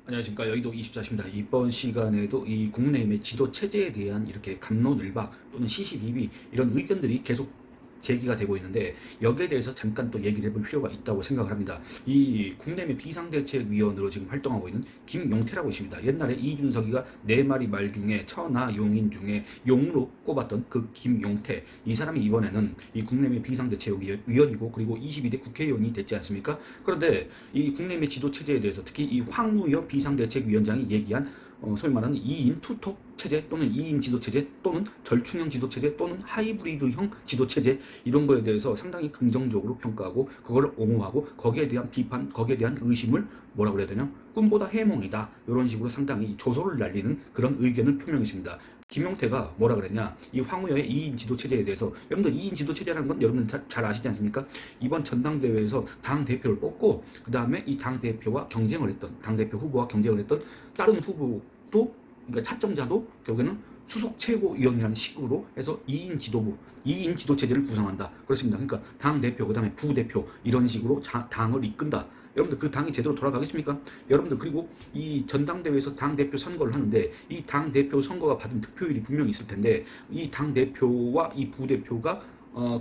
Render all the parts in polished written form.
안녕하십니까. 여의도 24시입니다. 이번 시간에도 이 국내외 지도 체제에 대한 이렇게 갑론을박 또는 시시비비 이런 의견들이 계속 제기가 되고 있는데, 여기에 대해서 잠깐 또 얘기를 해볼 필요가 있다고 생각을 합니다. 이 국내외 비상대책위원으로 지금 활동하고 있는 김용태라고 있습니다. 옛날에 이준석이가 네 마리 말 중에 천하 용인 중에 용으로 꼽았던 그 김용태, 이 사람이 이번에는 이 국내외 비상대책위원이고 그리고 22대 국회의원이 됐지 않습니까? 그런데 이 국내외 지도 체제에 대해서 특히 이 황우여 비상대책위원장이 얘기한 소위 말하는 2인 투톱 체제 또는 2인 지도 체제 또는 절충형 지도 체제 또는 하이브리드형 지도 체제, 이런 거에 대해서 상당히 긍정적으로 평가하고 그걸 옹호하고 거기에 대한 비판, 거기에 대한 의심을 뭐라 그래야 되냐, 꿈보다 해몽이다, 이런 식으로 상당히 조소를 날리는 그런 의견을 표명했습니다. 김용태가 뭐라 그랬냐, 이 황우여의 2인 지도 체제에 대해서, 여러분들 2인 지도 체제라는 건 여러분들 잘 아시지 않습니까? 이번 전당대회에서 당 대표를 뽑고 그 다음에 이 당 대표와 경쟁을 했던, 당 대표 후보와 경쟁을 했던 다른 후보도, 그러니까 차점자도 결국에는 수석 최고위원이라는 식으로 해서 2인 지도부, 2인 지도 체제를 구성한다. 그렇습니다. 그러니까 당 대표, 그 다음에 부대표, 이런 식으로 당을 이끈다. 여러분들 그 당이 제대로 돌아가겠습니까? 여러분들, 그리고 이 전당대회에서 당대표 선거를 하는데 이 당대표 선거가 받은 득표율이 분명히 있을 텐데, 이 당대표와 이 부대표가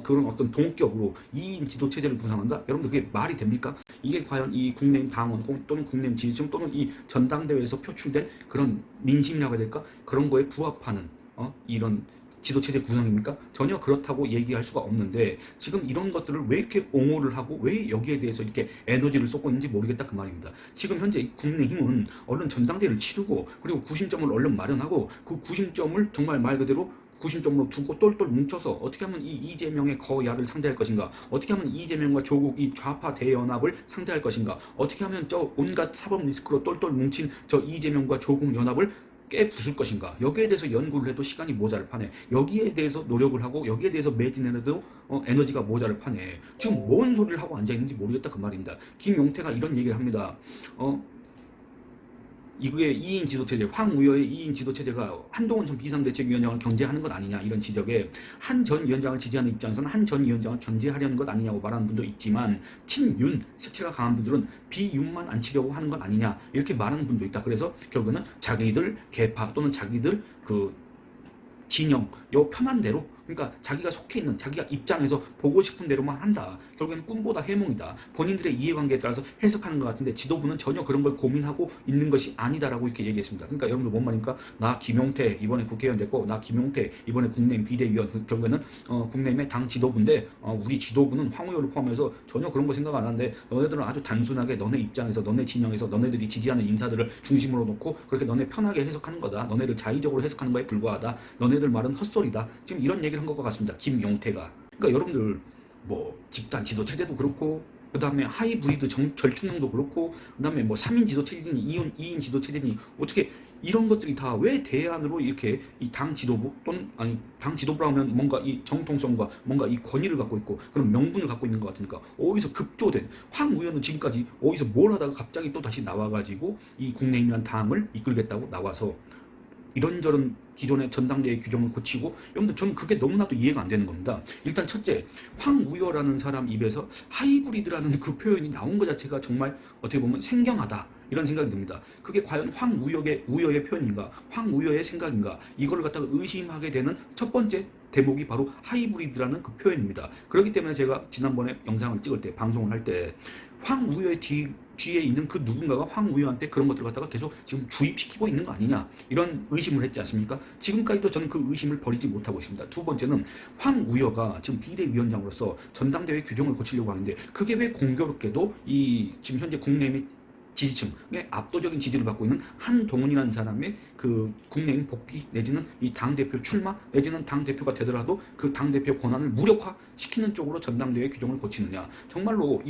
그런 어떤 동격으로 2인 지도 체제를 구성한다? 여러분들 그게 말이 됩니까? 이게 과연 이 국내임 당원 또는 국내임 지지층 또는 이 전당대회에서 표출된 그런 민심이라고 해야 될까? 그런 거에 부합하는 이런 지도체제 구성입니까? 전혀 그렇다고 얘기할 수가 없는데, 지금 이런 것들을 왜 이렇게 옹호를 하고 왜 여기에 대해서 이렇게 에너지를 쏟고 있는지 모르겠다, 그 말입니다. 지금 현재 국민의힘은 얼른 전당대회를 치르고 그리고 구심점을 얼른 마련하고 그 구심점을 정말 말 그대로 구심점으로 두고 똘똘 뭉쳐서 어떻게 하면 이 이재명의 거야를 상대할 것인가, 어떻게 하면 이재명과 조국 이 좌파 대연합을 상대할 것인가, 어떻게 하면 저 온갖 사법 리스크로 똘똘 뭉친 저 이재명과 조국 연합을 깨부술 것인가, 여기에 대해서 연구를 해도 시간이 모자를 파네. 여기에 대해서 노력을 하고 여기에 대해서 매진해도 에너지가 모자를 파네. 지금 뭔 소리를 하고 앉아있는지 모르겠다, 그 말입니다. 김용태가 이런 얘기를 합니다. 이게 2인 지도체제, 황우여의 2인 지도체제가 한동훈 전 비상대책위원장을 견제하는 것 아니냐, 이런 지적에 한 전 위원장을 지지하는 입장에서는 한 전 위원장을 견제하려는 것 아니냐고 말하는 분도 있지만, 친윤, 색채가 강한 분들은 비윤만 안 치려고 하는 것 아니냐, 이렇게 말하는 분도 있다. 그래서 결국에는 자기들 계파 또는 자기들 그 진영, 요 편한 대로, 그러니까 자기가 속해 있는 자기가 입장에서 보고 싶은 대로만 한다. 결국에는 꿈보다 해몽이다. 본인들의 이해관계에 따라서 해석하는 것 같은데 지도부는 전혀 그런 걸 고민하고 있는 것이 아니다라고 이렇게 얘기했습니다. 그러니까 여러분들 뭔 말입니까? 나 김용태 이번에 국회의원 됐고, 나 김용태 이번에 국내임 비대위원, 결국에는 국내임의 당 지도부인데 우리 지도부는 황우여를 포함해서 전혀 그런 거 생각 안 하는데, 너네들은 아주 단순하게 너네 입장에서 너네 진영에서 너네들이 지지하는 인사들을 중심으로 놓고 그렇게 너네 편하게 해석하는 거다. 너네들 자의적으로 해석하는 거에 불과하다. 너네들 말은 헛소리다. 지금 이런 얘기를 한 것 같습니다. 김용태가. 그러니까 여러분들 뭐 집단 지도 체제도 그렇고, 그 다음에 하이브리드 절충형도 그렇고, 그 다음에 뭐 3인 지도 체제니 2인 지도 체제니, 어떻게 이런 것들이 다 왜 대안으로 이렇게 이 당 지도부 또는 아니 당 지도부라 하면 뭔가 이 정통성과 뭔가 이 권위를 갖고 있고 그런 명분을 갖고 있는 것 같으니까, 어디서 급조된 황우여는 지금까지 어디서 뭘 하다가 갑자기 또 다시 나와가지고 이 국내임이란 당을 이끌겠다고 나와서 이런저런 기존의 전당대회 규정을 고치고, 여러분들 저는 그게 너무나도 이해가 안 되는 겁니다. 일단 첫째, 황우여라는 사람 입에서 하이브리드라는 그 표현이 나온 것 자체가 정말 어떻게 보면 생경하다, 이런 생각이 듭니다. 그게 과연 우여의 표현인가, 황우여의 생각인가, 이걸 갖다가 의심하게 되는 첫 번째 대목이 바로 하이브리드라는 그 표현입니다. 그렇기 때문에 제가 지난번에 영상을 찍을 때, 방송을 할 때 황우여의 뒤에 있는 그 누군가가 황우여한테 그런 것들을 갖다가 계속 지금 주입시키고 있는 거 아니냐, 이런 의심을 했지 않습니까? 지금까지도 저는 그 의심을 버리지 못하고 있습니다. 두 번째는 황우여가 지금 비대위원장으로서 전당대회 규정을 고치려고 하는데, 그게 왜 공교롭게도 이 지금 현재 국내의 지지층의 압도적인 지지를 받고 있는 한동훈이라는 사람의 그 국내인 복귀 내지는 이 당대표 출마 내지는 당대표가 되더라도 그 당대표 권한을 무력화시키는 쪽으로 전당대회 규정을 고치느냐. 정말로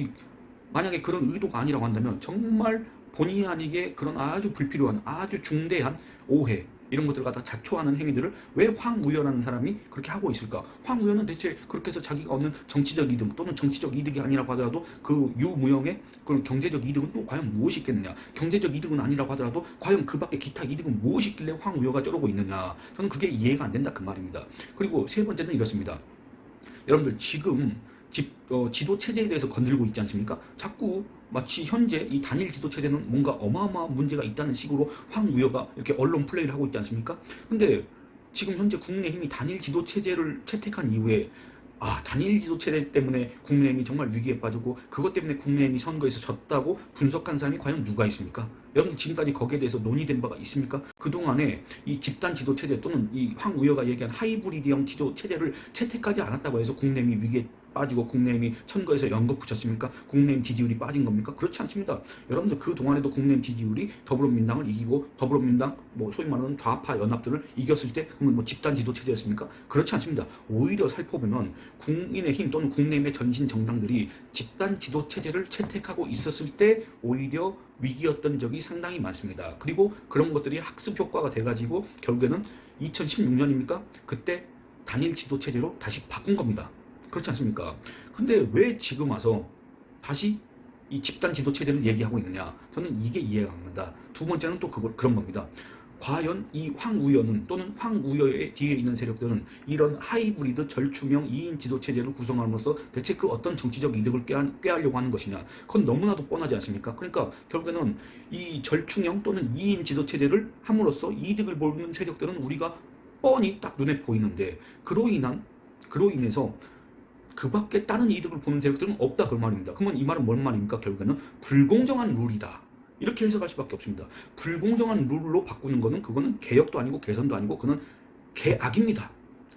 만약에 그런 의도가 아니라고 한다면 정말 본의 아니게 그런 아주 불필요한 아주 중대한 오해, 이런 것들을 갖다 자초하는 행위들을 왜 황우여라는 사람이 그렇게 하고 있을까? 황우여는 대체 그렇게 해서 자기가 얻는 정치적 이득 또는 정치적 이득이 아니라고 하더라도 그 유무형의 그런 경제적 이득은 또 과연 무엇이 있겠느냐? 경제적 이득은 아니라고 하더라도 과연 그 밖에 기타 이득은 무엇이 있길래 황우여가 저러고 있느냐? 저는 그게 이해가 안 된다, 그 말입니다. 그리고 세 번째는 이렇습니다. 여러분들 지금 지도 체제에 대해서 건들고 있지 않습니까? 자꾸 마치 현재 이 단일 지도 체제는 뭔가 어마어마한 문제가 있다는 식으로 황우여가 이렇게 언론 플레이를 하고 있지 않습니까? 근데 지금 현재 국민의힘이 단일 지도 체제를 채택한 이후에 단일 지도 체제 때문에 국민의힘이 정말 위기에 빠지고 그것 때문에 국민의힘이 선거에서 졌다고 분석한 사람이 과연 누가 있습니까? 여러분 지금까지 거기에 대해서 논의된 바가 있습니까? 그동안에 이 집단 지도 체제 또는 이 황우여가 얘기한 하이브리드형 지도 체제를 채택하지 않았다고 해서 국민의힘이 위기에 빠지고 국민의힘이 선거에서 연거푸셨습니까? 국민의힘 지지율이 빠진 겁니까? 그렇지 않습니다. 여러분들 그 동안에도 국민의힘 지지율이 더불어민당을 이기고 더불어민당 소위 말하는 좌파 연합들을 이겼을 때 그러면 집단 지도 체제였습니까? 그렇지 않습니다. 오히려 살펴보면 국민의힘 또는 국민의힘의 전신 정당들이 집단 지도 체제를 채택하고 있었을 때 오히려 위기였던 적이 상당히 많습니다. 그리고 그런 것들이 학습 효과가 돼가지고 결국에는 2016년입니까? 그때 단일 지도 체제로 다시 바꾼 겁니다. 그렇지 않습니까? 근데 왜 지금 와서 다시 이 집단 지도 체제를 얘기하고 있느냐? 저는 이게 이해가 안 간다. 두 번째는 또 그런 겁니다. 과연 이 황우여는 또는 황우여의 뒤에 있는 세력들은 이런 하이브리드 절충형 2인 지도 체제를 구성함으로써 대체 그 어떤 정치적 이득을 꾀하려고 하는 것이냐? 그건 너무나도 뻔하지 않습니까? 그러니까 결국에는 이 절충형 또는 2인 지도 체제를 함으로써 이득을 보는 세력들은 우리가 뻔히 딱 눈에 보이는데 그로 인해서 그 밖에 다른 이득을 보는 세력들은 없다 그 말입니다. 그러면 이 말은 뭔 말입니까? 결국에는 불공정한 룰이다. 이렇게 해석할 수밖에 없습니다. 불공정한 룰로 바꾸는 거는 그거는 개혁도 아니고 개선도 아니고 그건 개악입니다.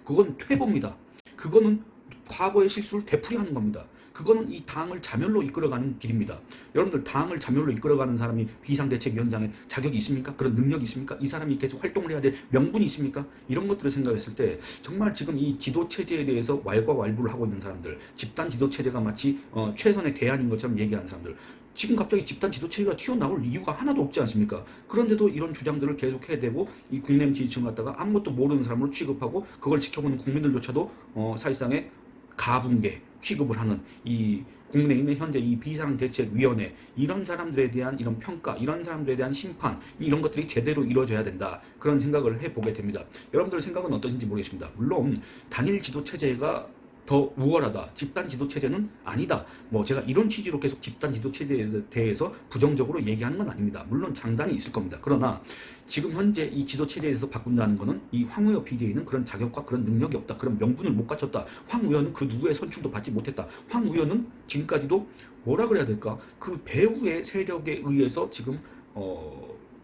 그건 퇴보입니다. 그거는 과거의 실수를 되풀이하는 겁니다. 그거는 이 당을 자멸로 이끌어가는 길입니다. 여러분들 당을 자멸로 이끌어가는 사람이 비상대책위원장에 자격이 있습니까? 그런 능력이 있습니까? 이 사람이 계속 활동을 해야 될 명분이 있습니까? 이런 것들을 생각했을 때 정말 지금 이 지도체제에 대해서 왈가왈부를 하고 있는 사람들, 집단 지도체제가 마치 최선의 대안인 것처럼 얘기하는 사람들, 지금 갑자기 집단 지도체제가 튀어나올 이유가 하나도 없지 않습니까? 그런데도 이런 주장들을 계속 해대고 이 국내민 지지층 갖다가 아무것도 모르는 사람으로 취급하고 그걸 지켜보는 국민들조차도 사실상의 가분개 취급을 하는 이 국내에 현재 이 비상대책위원회 이런 사람들에 대한 이런 평가, 이런 사람들에 대한 심판 이런 것들이 제대로 이루어져야 된다 그런 생각을 해보게 됩니다. 여러분들의 생각은 어떠신지 모르겠습니다. 물론 단일 지도 체제가 더 우월하다. 집단 지도 체제는 아니다. 제가 이런 취지로 계속 집단 지도 체제에 대해서 부정적으로 얘기하는 건 아닙니다. 물론 장단이 있을 겁니다. 그러나 지금 현재 이 지도 체제에서 바꾼다는 것은 이 황우여 비대위는 그런 자격과 그런 능력이 없다. 그런 명분을 못 갖췄다. 황우여는 그 누구의 선출도 받지 못했다. 황우여는 지금까지도 뭐라 그래야 될까? 그 배후의 세력에 의해서 지금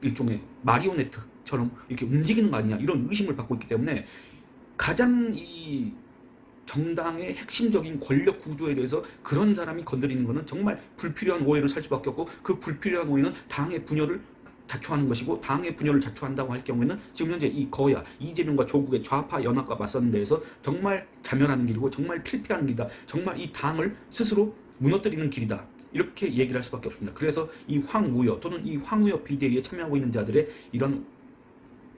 일종의 마리오네트처럼 이렇게 움직이는 거 아니냐 이런 의심을 받고 있기 때문에 가장 이 정당의 핵심적인 권력 구조에 대해서 그런 사람이 건드리는 것은 정말 불필요한 오해를 살 수밖에 없고 그 불필요한 오해는 당의 분열을 자초하는 것이고 당의 분열을 자초한다고 할 경우에는 지금 현재 이 거야 이재명과 조국의 좌파 연합과 맞서는 데에서 정말 자멸하는 길이고 정말 필패하는 길이다. 정말 이 당을 스스로 무너뜨리는 길이다. 이렇게 얘기를 할 수밖에 없습니다. 그래서 이 황우여 또는 이 황우여 비대위에 참여하고 있는 자들의 이런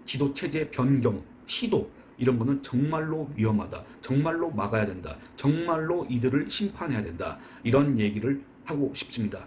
지도체제 변경, 시도 이런 거는 정말로 위험하다. 정말로 막아야 된다. 정말로 이들을 심판해야 된다. 이런 얘기를 하고 싶습니다.